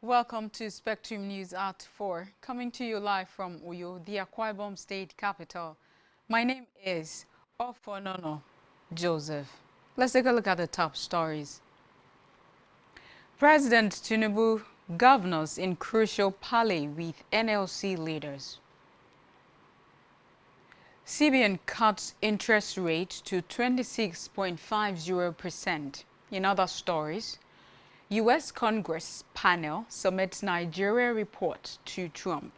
Welcome to Spectrum News at 4, coming to you live from Uyo, the Akwa Ibom State capital. My name is Ofonono Joseph. Let's take a look at the top stories. President Tinubu governors in crucial parley with NLC leaders. CBN cuts interest rate to 26.50%. In other stories, U.S. Congress panel submits Nigeria report to Trump.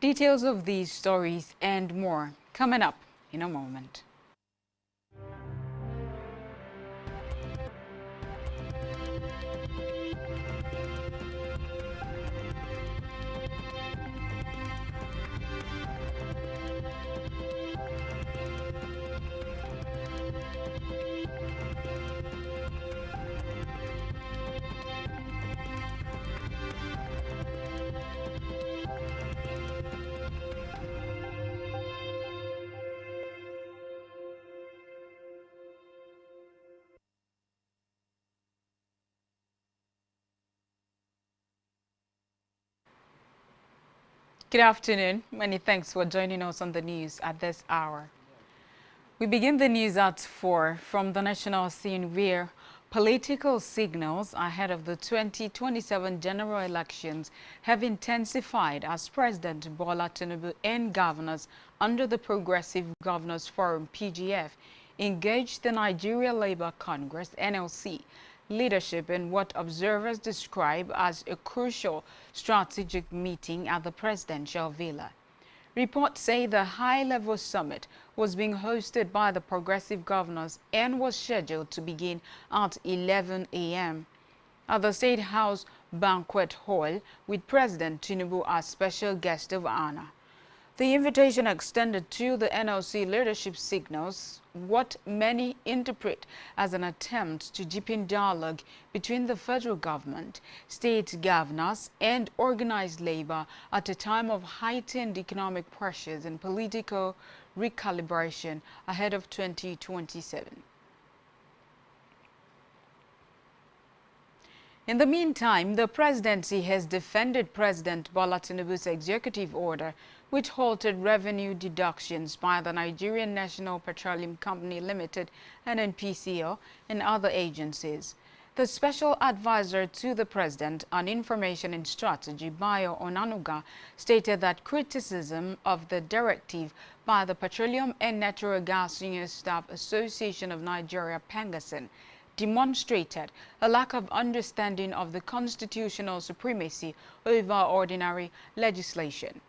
Details of these stories and more coming up in a moment. Good afternoon. Many thanks for joining us on the news at this hour. We begin the news at 4 from the national scene where political signals ahead of the 2027 general elections have intensified as President Bola Tinubu and governors under the Progressive Governors Forum (PGF) engaged the Nigeria Labour Congress (NLC) leadership in what observers describe as a crucial strategic meeting at the presidential villa. Reports say the high-level summit was being hosted by the progressive governors and was scheduled to begin at 11 a.m. at the State House Banquet Hall with President Tinubu as special guest of honor. The invitation extended to the NLC leadership signals what many interpret as an attempt to deepen dialogue between the federal government, state governors, and organized labor at a time of heightened economic pressures and political recalibration ahead of 2027. In the meantime, the presidency has defended President Bola Tinubu's executive order, which halted revenue deductions by the Nigerian National Petroleum Company Limited, NNPCL, and other agencies. The special advisor to the president on information and strategy, Bayo Onanuga, stated that criticism of the directive by the Petroleum and Natural Gas Senior Staff Association of Nigeria, Pengasin, demonstrated a lack of understanding of the constitutional supremacy over ordinary legislation.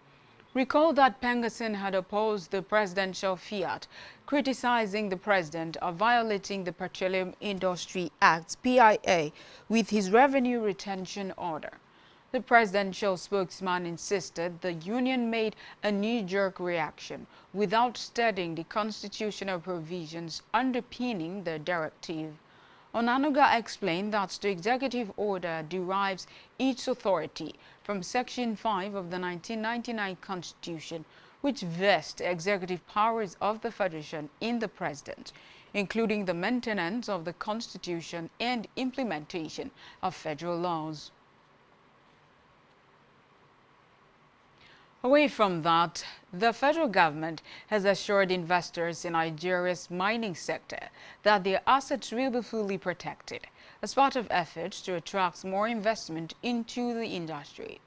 Recall that Pengasin had opposed the presidential fiat, criticizing the president of violating the Petroleum Industry Act (PIA) with his revenue retention order. The presidential spokesman insisted the union made a knee-jerk reaction without studying the constitutional provisions underpinning the directive. Onanuga explained that the executive order derives its authority from Section 5 of the 1999 Constitution, which vests executive powers of the Federation in the President, including the maintenance of the Constitution and implementation of federal laws. Away from that, the federal government has assured investors in Nigeria's mining sector that their assets will be fully protected as part of efforts to attract more investment into the industry.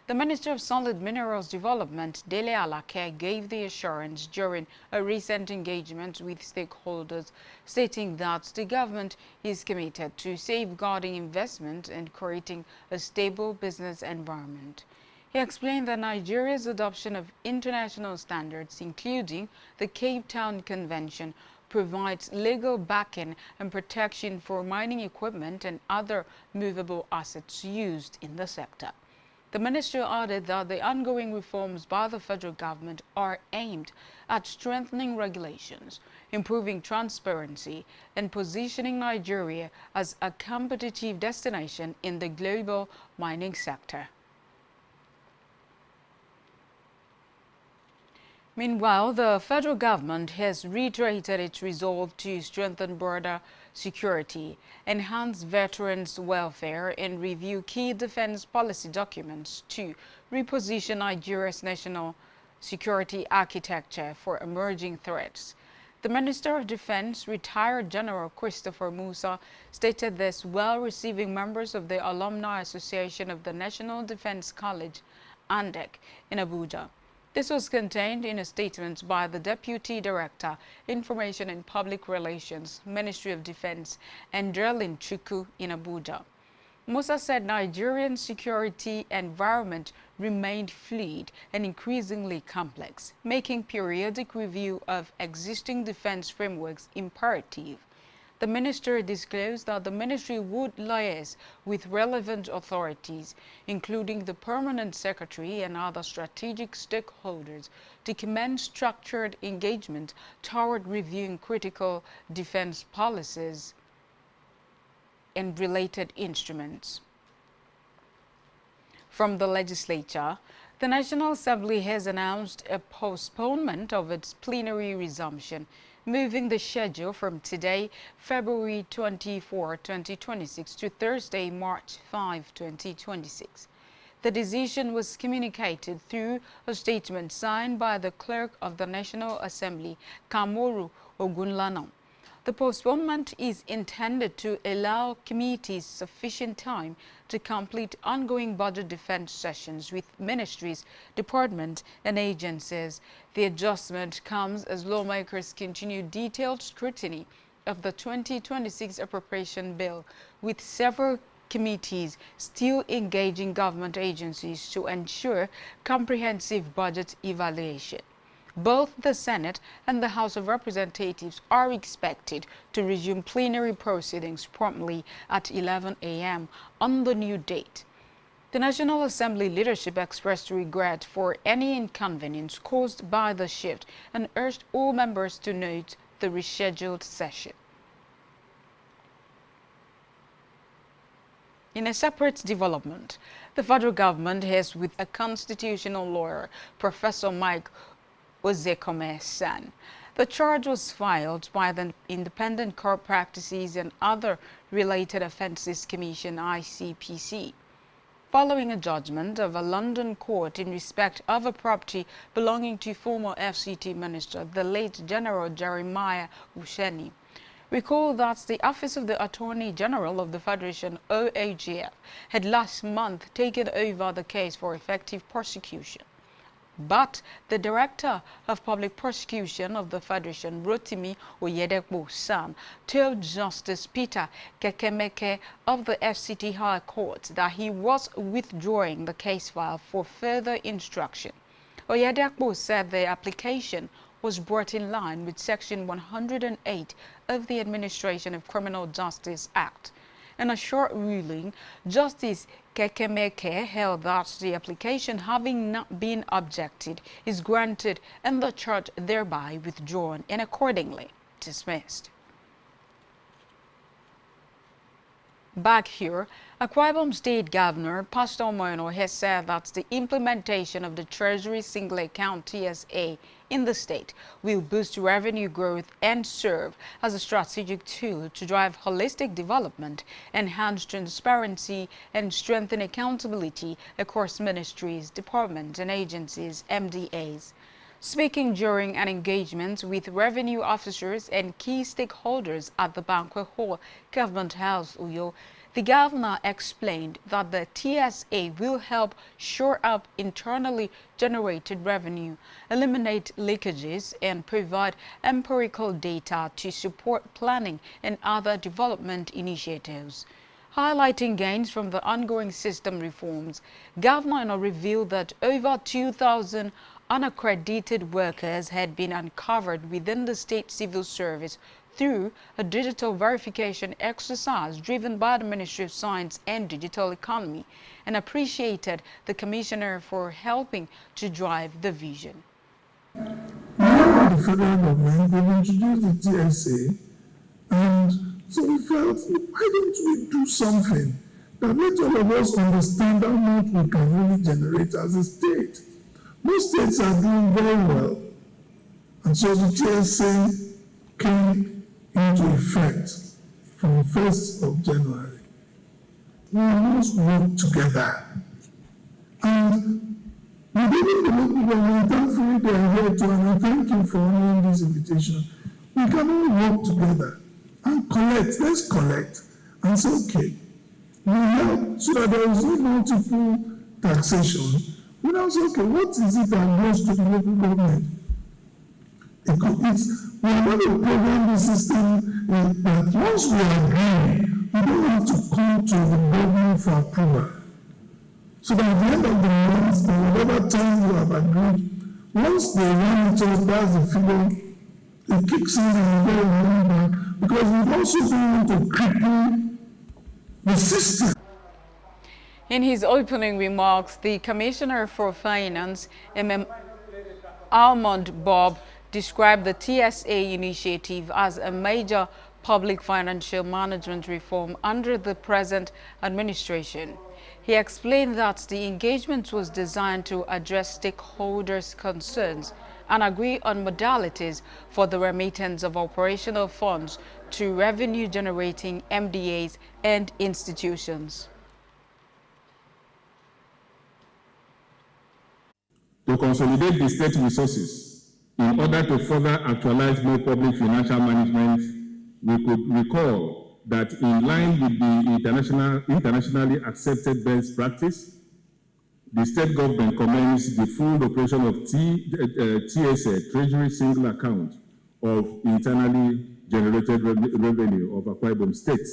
The Minister of Solid Minerals Development, Dele Alake, gave the assurance during a recent engagement with stakeholders, stating that the government is committed to safeguarding investment and creating a stable business environment. He explained that Nigeria's adoption of international standards, including the Cape Town Convention, provides legal backing and protection for mining equipment and other movable assets used in the sector. The minister added that the ongoing reforms by the federal government are aimed at strengthening regulations, improving transparency, and positioning Nigeria as a competitive destination in the global mining sector. Meanwhile, the federal government has reiterated its resolve to strengthen border security, enhance veterans' welfare, and review key defense policy documents to reposition Nigeria's national security architecture for emerging threats. The Minister of Defense, retired General Christopher Musa, stated this while receiving members of the Alumni Association of the National Defense College, ANDEC, in Abuja. This was contained in a statement by the Deputy Director, Information and Public Relations, Ministry of Defense, Andrelin Chukwu, in Abuja. Musa said Nigerian security environment remained fluid and increasingly complex, making periodic review of existing defense frameworks imperative. The minister disclosed that the ministry would liaise with relevant authorities, including the Permanent Secretary and other strategic stakeholders, to commence structured engagement toward reviewing critical defense policies and related instruments. From the legislature, the National Assembly has announced a postponement of its plenary resumption, moving the schedule from today, February 24, 2026 to Thursday, March 5, 2026. The decision was communicated through a statement signed by the Clerk of the National Assembly, Kamoru Ogunlana. The postponement is intended to allow committees sufficient time to complete ongoing budget defense sessions with ministries, departments, and agencies. The adjustment comes as lawmakers continue detailed scrutiny of the 2026 appropriation bill, with several committees still engaging government agencies to ensure comprehensive budget evaluation. Both the Senate and the House of Representatives are expected to resume plenary proceedings promptly at 11 a.m. on the new date. The National Assembly leadership expressed regret for any inconvenience caused by the shift and urged all members to note the rescheduled session. In a separate development, the federal government has, with a constitutional lawyer, Professor Mike Ozekome-san. The charge was filed by the Independent Court Practices and Other Related Offences Commission, ICPC, following a judgment of a London court in respect of a property belonging to former FCT Minister, the late General Jeremiah Usheni. Recall that the Office of the Attorney General of the Federation, OAGF, had last month taken over the case for effective prosecution. But the Director of Public Prosecution of the Federation, Rotimi Oyedepo-san, told Justice Peter Kekemeke of the FCT High Court that he was withdrawing the case file for further instruction. Oyedepo said the application was brought in line with Section 108 of the Administration of Criminal Justice Act. In a short ruling, Justice Kekemeke held that the application, having not been objected, is granted and the charge thereby withdrawn and accordingly dismissed. Back here, Akwa Ibom State Governor Pastor Moyono has said that the implementation of the Treasury Single Account TSA in the state will boost revenue growth and serve as a strategic tool to drive holistic development, enhance transparency, and strengthen accountability across ministries, departments, and agencies, MDAs. Speaking during an engagement with revenue officers and key stakeholders at the Banquet Hall, Government House, Uyo, the governor explained that the TSA will help shore up internally generated revenue, eliminate leakages, and provide empirical data to support planning and other development initiatives. Highlighting gains from the ongoing system reforms, Governor revealed that over 2,000 unaccredited workers had been uncovered within the state civil service through a digital verification exercise driven by the Ministry of Science and Digital Economy, and appreciated the Commissioner for helping to drive the vision. Now the federal government, they've introduced the TSA, and so we felt, why don't we do something that makes all of us understand how much we can really generate as a state? Most states are doing very well, and so the TSA came into effect from 1st of January. We must work together. And within the local government, thankfully they are here too, and I thank you for honoring this invitation. We can all work together and collect. Let's collect and say, okay, we help so that there is no multiple taxation. We now say, okay, what is it that goes to the local government? We are going to program the system that once we agree, we don't have to come to the government for approval. So that at the end of the month, or whatever time you have agreed, once they run it off, that's the figure, it kicks in and you get your money back, because we also don't want to cripple the system. In his opening remarks, the Commissioner for Finance, Almond Bob, described the TSA initiative as a major public financial management reform under the present administration. He explained that the engagement was designed to address stakeholders' concerns and agree on modalities for the remittance of operational funds to revenue-generating MDAs and institutions. To consolidate the state resources in order to further actualize more public financial management, we could recall that in line with the internationally accepted best practice, the state government commenced the full operation of TSA, Treasury Single Account of internally generated revenue of Akwa Ibom State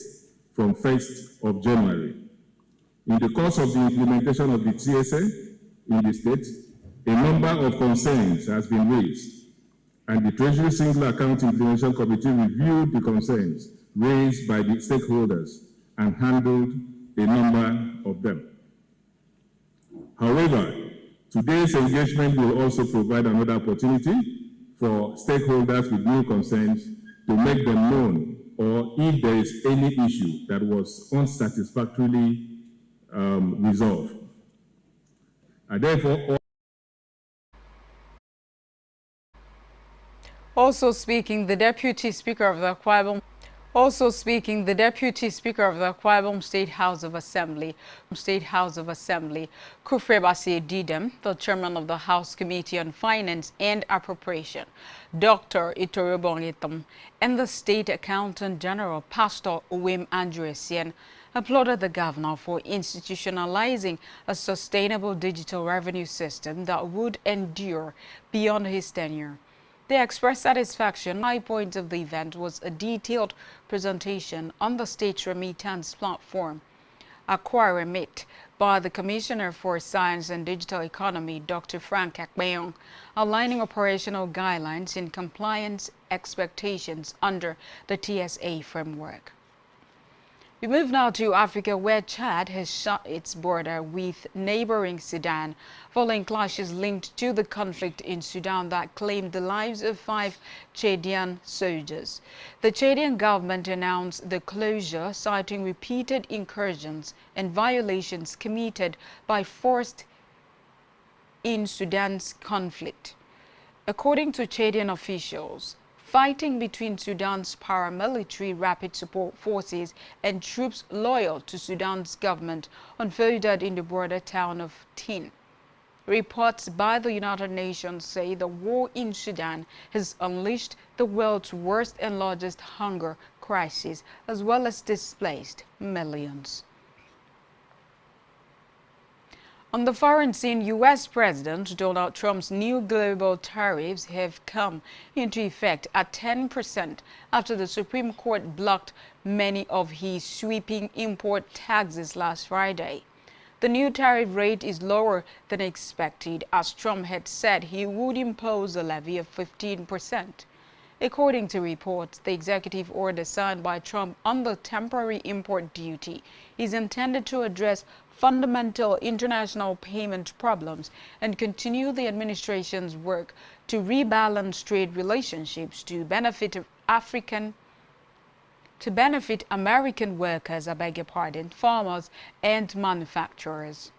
from 1st of January. In the course of the implementation of the TSA in the state, a number of concerns has been raised, and the Treasury Single Account Implementation Committee reviewed the concerns raised by the stakeholders and handled a number of them. However, today's engagement will also provide another opportunity for stakeholders with new concerns to make them known, or if there is any issue that was unsatisfactorily resolved. And therefore, Also speaking, the Deputy Speaker of the Akwa Ibom State House of Assembly, Kufre Bassey Didem, the Chairman of the House Committee on Finance and Appropriation, Dr. Itorobong Itam, and the State Accountant General, Pastor Uwem Andresien, applauded the governor for institutionalizing a sustainable digital revenue system that would endure beyond his tenure. They expressed satisfaction. High point of the event was a detailed presentation on the state's remittance platform, Akwa Remit, by the Commissioner for Science and Digital Economy, Dr. Frank Akpeong, outlining operational guidelines in compliance expectations under the TSA framework. We move now to Africa, where Chad has shut its border with neighboring Sudan following clashes linked to the conflict in Sudan that claimed the lives of 5 Chadian soldiers. The Chadian government announced the closure, citing repeated incursions and violations committed by forces in Sudan's conflict. According to Chadian officials, fighting between Sudan's paramilitary rapid support forces and troops loyal to Sudan's government unfolded in the border town of Tin. Reports by the United Nations say the war in Sudan has unleashed the world's worst and largest hunger crisis, as well as displaced millions. On the foreign scene, U.S. President Donald Trump's new global tariffs have come into effect at 10% after the Supreme Court blocked many of his sweeping import taxes last Friday. The new tariff rate is lower than expected, as Trump had said he would impose a levy of 15%. According to reports, the executive order signed by Trump on the temporary import duty is intended to address fundamental international payment problems and continue the administration's work to rebalance trade relationships to benefit American workers, farmers and manufacturers.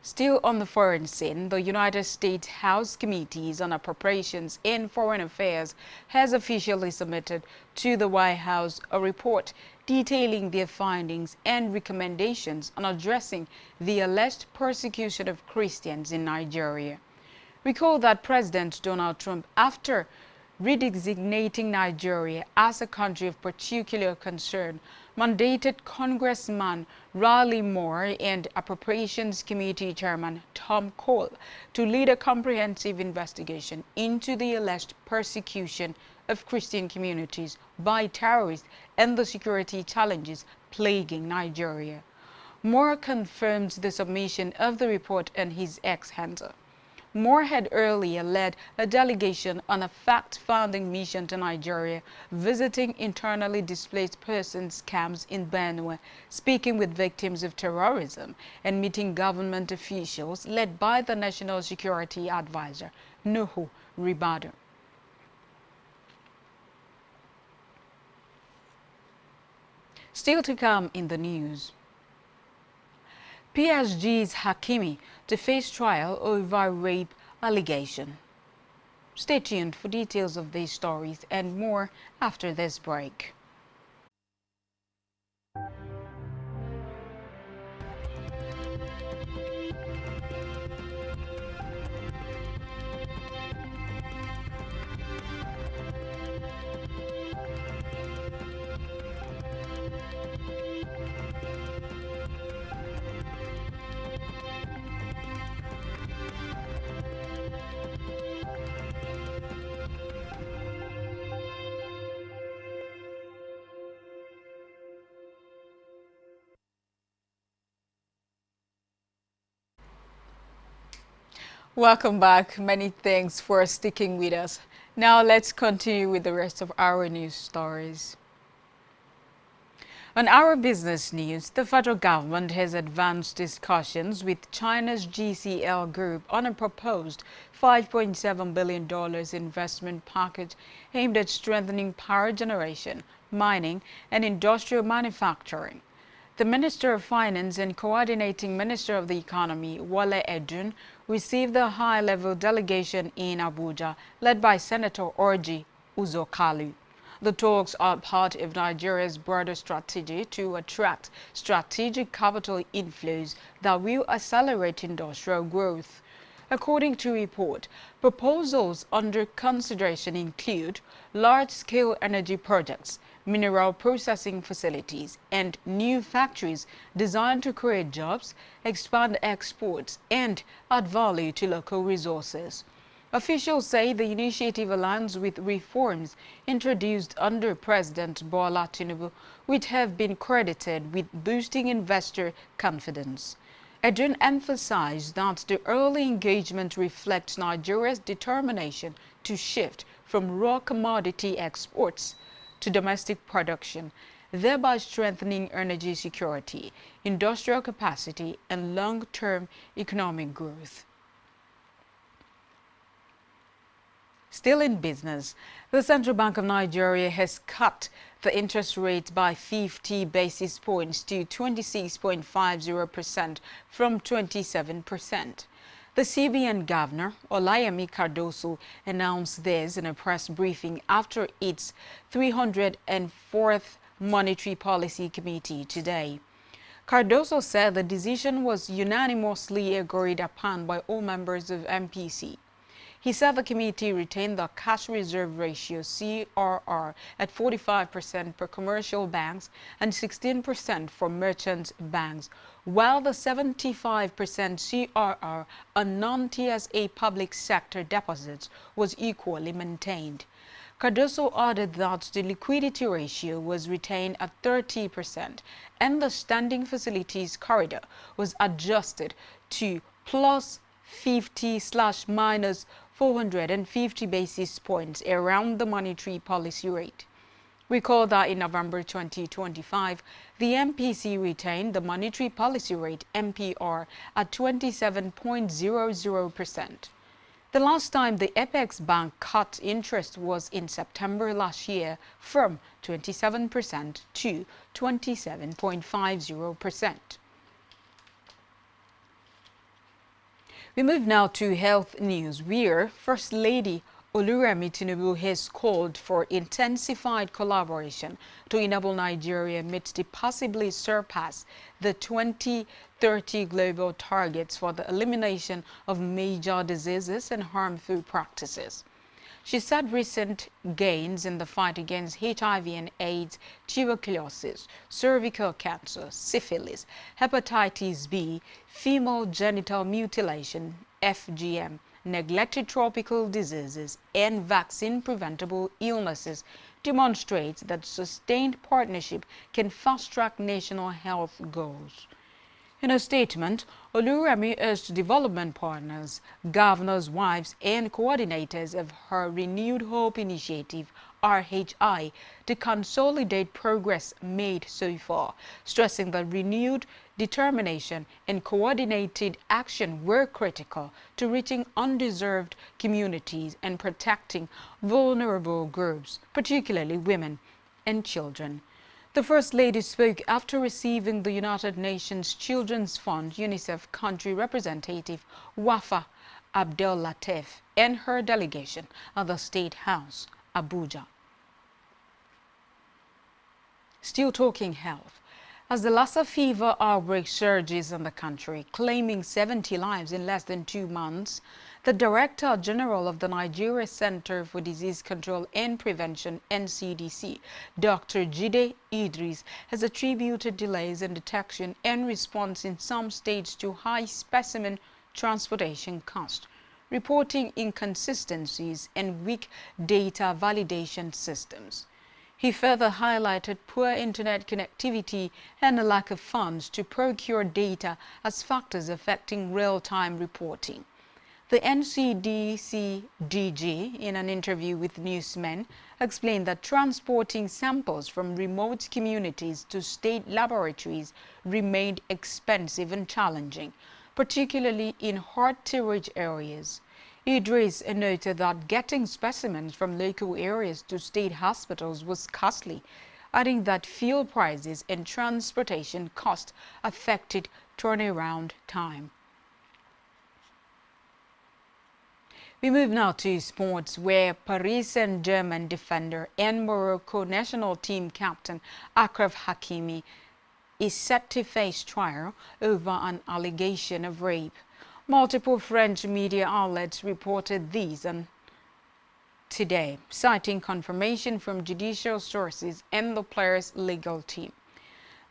Still on the foreign scene, the United States House Committees on Appropriations and Foreign Affairs has officially submitted to the White House a report detailing their findings and recommendations on addressing the alleged persecution of Christians in Nigeria. Recall that President Donald Trump, after redesignating Nigeria as a country of particular concern, mandated Congressman Riley Moore and Appropriations Committee Chairman Tom Cole to lead a comprehensive investigation into the alleged persecution of Christian communities by terrorists and the security challenges plaguing Nigeria. Moore confirmed the submission of the report on his X handle. Moore had earlier led a delegation on a fact-finding mission to Nigeria, visiting internally displaced persons camps in Benue, speaking with victims of terrorism, and meeting government officials led by the National Security Advisor, Nuhu Ribadu. Still to come in the news. PSG's Hakimi to face trial over rape allegation. Stay tuned for details of these stories and more after this break. Welcome back. Many thanks for sticking with us. Now let's continue with the rest of our news stories. On our business news, the federal government has advanced discussions with China's GCL Group on a proposed $5.7 billion investment package aimed at strengthening power generation, mining, and industrial manufacturing. The Minister of Finance and Coordinating Minister of the Economy, Wale Edun, received the high-level delegation in Abuja, led by Senator Orji Uzokalu. The talks are part of Nigeria's broader strategy to attract strategic capital inflows that will accelerate industrial growth. According to a report, proposals under consideration include large-scale energy projects, mineral processing facilities, and new factories designed to create jobs, expand exports, and add value to local resources. Officials say the initiative aligns with reforms introduced under President Bola Tinubu, which have been credited with boosting investor confidence. Edun emphasized that the early engagement reflects Nigeria's determination to shift from raw commodity exports to domestic production, thereby strengthening energy security, industrial capacity, and long-term economic growth. Still in business, the Central Bank of Nigeria has cut the interest rate by 50 basis points to 26.50% from 27%. The CBN Governor, Olayemi Cardoso, announced this in a press briefing after its 304th Monetary Policy Committee today. Cardoso said the decision was unanimously agreed upon by all members of MPC. He said the committee retained the cash reserve ratio CRR at 45% for commercial banks and 16% for merchant banks, while the 75% CRR on non-TSA public sector deposits was equally maintained. Cardoso added that the liquidity ratio was retained at 30% and the standing facilities corridor was adjusted to plus 50/minus 450 basis points around the monetary policy rate. Recall that in November 2025, the MPC retained the monetary policy rate MPR at 27.00%. The last time the Apex Bank cut interest was in September last year from 27% to 27.50%. We move now to health news, where First Lady Oluremi Tinubu has called for intensified collaboration to enable Nigeria meet to possibly surpass the 2030 global targets for the elimination of major diseases and harmful practices. She said recent gains in the fight against HIV and AIDS, tuberculosis, cervical cancer, syphilis, hepatitis B, female genital mutilation, FGM, neglected tropical diseases, and vaccine-preventable illnesses demonstrates that sustained partnership can fast-track national health goals. In a statement, Oluremi urged development partners, governors' wives, and coordinators of her Renewed Hope Initiative, RHI, to consolidate progress made so far, stressing that renewed determination and coordinated action were critical to reaching undeserved communities and protecting vulnerable groups, particularly women and children. The First Lady spoke after receiving the United Nations Children's Fund UNICEF country representative Wafa Abdel-Latif and her delegation at the State House, Abuja. Still talking health. As the Lassa fever outbreak surges in the country, claiming 70 lives in less than 2 months, the Director General of the Nigeria Center for Disease Control and Prevention, NCDC, Dr. Jide Idris, has attributed delays in detection and response in some states to high specimen transportation costs, reporting inconsistencies and weak data validation systems. He further highlighted poor internet connectivity and a lack of funds to procure data as factors affecting real-time reporting. The NCDC DG, in an interview with newsmen, explained that transporting samples from remote communities to state laboratories remained expensive and challenging, particularly in hard-to-reach areas. Idris noted that getting specimens from local areas to state hospitals was costly, adding that fuel prices and transportation costs affected turnaround time. We move now to sports, where Paris Saint-Germain defender and Morocco national team captain Achraf Hakimi is set to face trial over an allegation of rape. Multiple French media outlets reported these on today, citing confirmation from judicial sources and the player's legal team.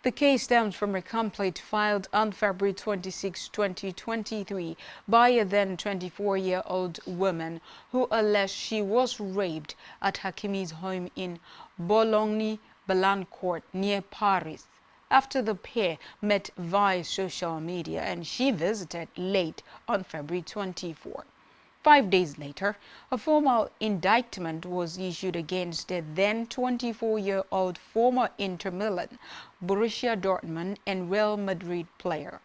The case stems from a complaint filed on February 26, 2023 by a then 24-year-old woman who alleged she was raped at Hakimi's home in Boulogne-Billancourt near Paris, after the pair met via social media and she visited late on February 24. 5 days later, a formal indictment was issued against the then 24-year-old former Inter Milan, Borussia Dortmund and Real Madrid player.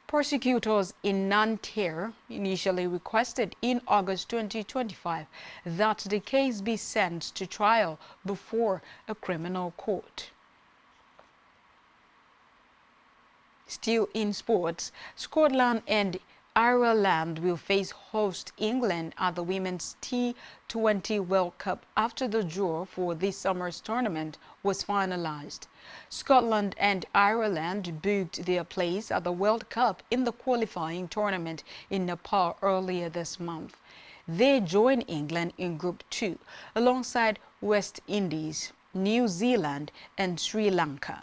Prosecutors in Nanterre initially requested in August 2025 that the case be sent to trial before a criminal court. Still in sports, Scotland and Ireland will face host England at the Women's T20 World Cup after the draw for this summer's tournament was finalized. Scotland and Ireland booked their place at the World Cup in the qualifying tournament in Nepal earlier this month. They joined England in Group 2 alongside West Indies, New Zealand and Sri Lanka.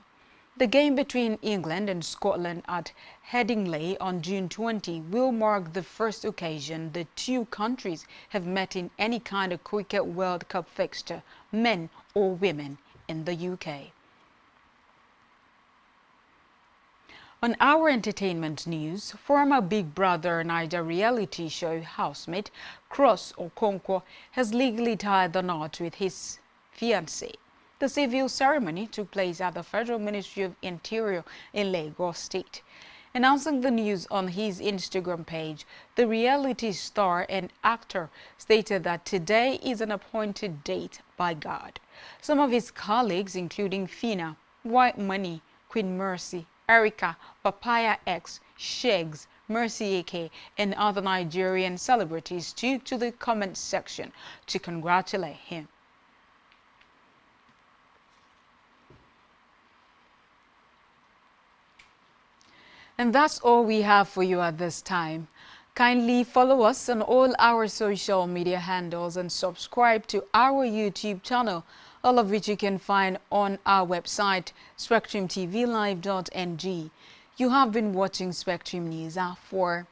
The game between England and Scotland at Headingley on June 20 will mark the first occasion the two countries have met in any kind of Cricket World Cup fixture, men or women, in the UK. On our entertainment news, former Big Brother Naija reality show housemate Cross Okonkwo has legally tied the knot with his fiancée. The civil ceremony took place at the Federal Ministry of Interior in Lagos State. Announcing the news on his Instagram page, the reality star and actor stated that today is an appointed date by God. Some of his colleagues, including Fina, White Money, Queen Mercy, Erica, Papaya X, Shegs, Mercy Eke, and other Nigerian celebrities took to the comment section to congratulate him. And that's all we have for you at this time. Kindly follow us on all our social media handles and subscribe to our YouTube channel, all of which you can find on our website, spectrumtvlive.ng. You have been watching Spectrum News at 4.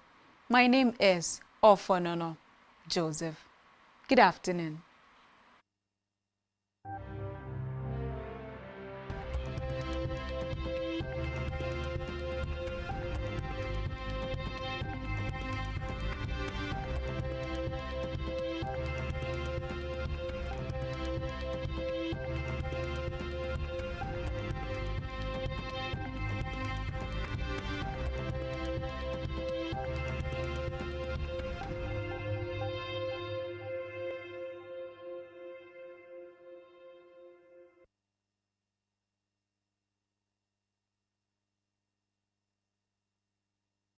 My name is Ofonono Joseph. Good afternoon.